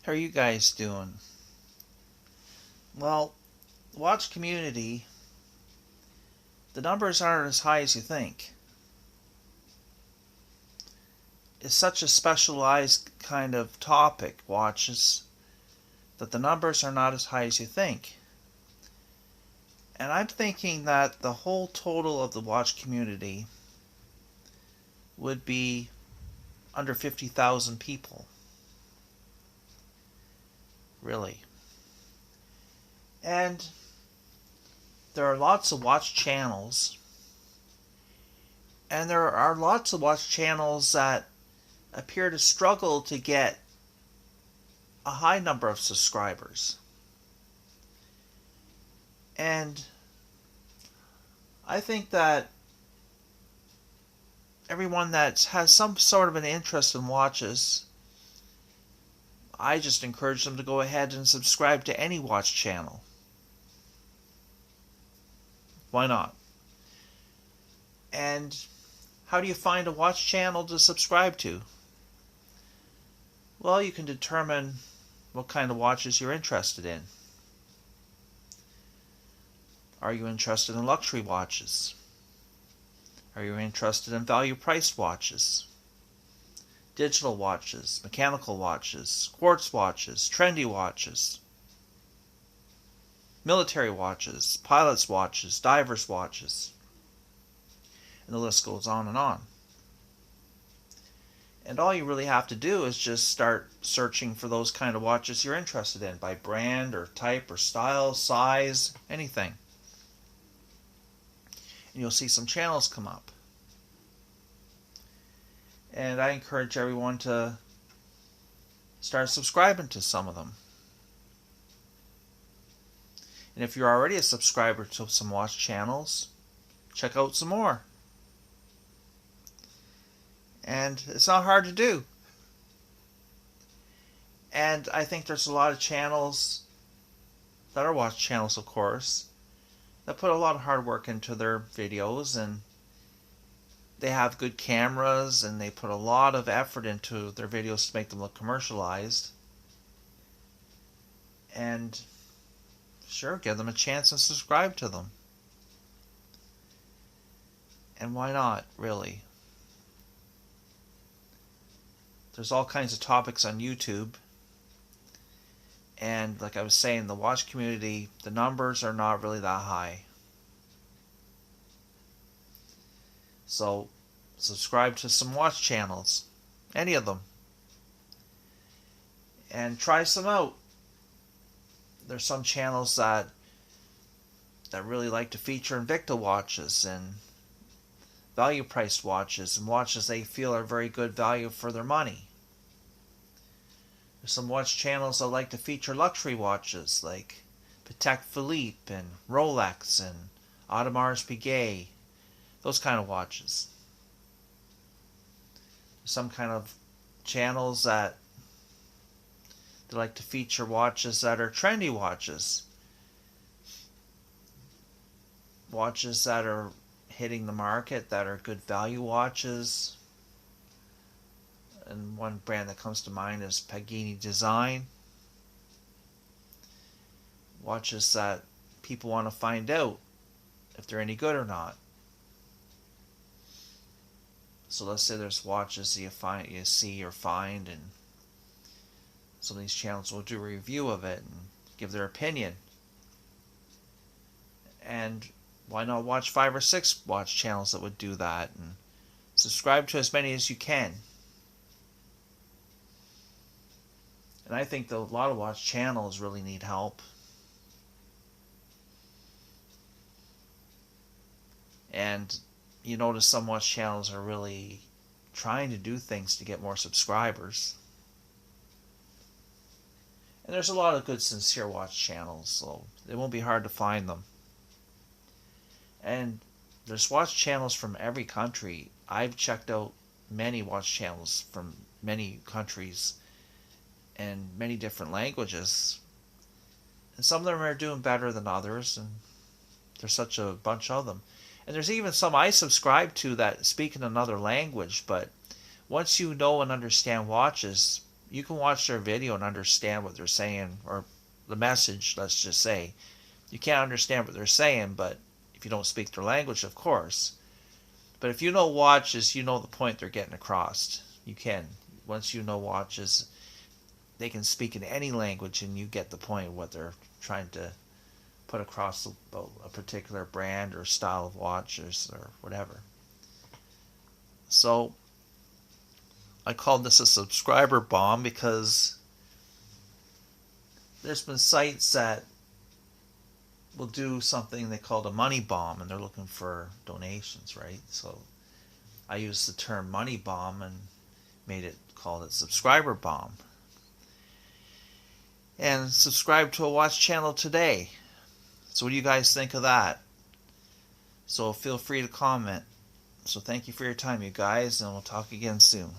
How are you guys doing? Well, watch community, the numbers aren't as high as you think. It's such a specialized kind of topic, watches, that the numbers are not as high as you think. And I'm thinking that the whole total of the watch community would be under 50,000 people. Really. And there are lots of watch channels. And there are lots of watch channels that appear to struggle to get a high number of subscribers. And I think that everyone that has some sort of an interest in watches, I just encourage them to go ahead and subscribe to any watch channel. Why not? And how do you find a watch channel to subscribe to? Well, you can determine what kind of watches you're interested in. Are you interested in luxury watches? Are you interested in value-priced watches? Digital watches, mechanical watches, quartz watches, trendy watches, military watches, pilots' watches, divers' watches, and the list goes on and on. And all you really have to do is just start searching for those kind of watches you're interested in by brand or type or style, size, anything. And you'll see some channels come up. And I encourage everyone to start subscribing to some of them. And if you're already a subscriber to some watch channels, check out some more. And it's not hard to do. And I think there's a lot of channels that are watch channels, of course, that put a lot of hard work into their videos, and they have good cameras, and they put a lot of effort into their videos to make them look commercialized. And sure, give them a chance and subscribe to them. And why not, really? There's all kinds of topics on YouTube. And like I was saying, the watch community, the numbers are not really that high. So subscribe to some watch channels, any of them, and try some out. There's some channels that really like to feature Invicta watches and value priced watches and watches they feel are very good value for their money. There's some watch channels that like to feature luxury watches like Patek Philippe and Rolex and Audemars Piguet, those kind of watches. Some kind of channels that they like to feature watches that are trendy watches. Watches that are hitting the market, that are good value watches. And one brand that comes to mind is Pagani Design. Watches that people want to find out if they're any good or not. So let's say there's watches you see or find, and some of these channels will do a review of it and give their opinion. And why not watch 5 or 6 watch channels that would do that, and subscribe to as many as you can. And I think that a lot of watch channels really need help. And you notice some watch channels are really trying to do things to get more subscribers. And there's a lot of good, sincere watch channels, so it won't be hard to find them. And there's watch channels from every country. I've checked out many watch channels from many countries and many different languages. And some of them are doing better than others, and there's such a bunch of them. And there's even some I subscribe to that speak in another language, but once you know and understand watches, you can watch their video and understand what they're saying, or the message, let's just say. You can't understand what they're saying, but if you don't speak their language, of course. But if you know watches, you know the point they're getting across. You can. Once you know watches, they can speak in any language and you get the point of what they're trying to put across about a particular brand or style of watches or whatever. So I called this a subscriber bomb because there's been sites that will do something they called a money bomb, and they're looking for donations, right? So I used the term money bomb and called it subscriber bomb. And subscribe to a watch channel today. So what do you guys think of that? So feel free to comment. So thank you for your time, you guys, and we'll talk again soon.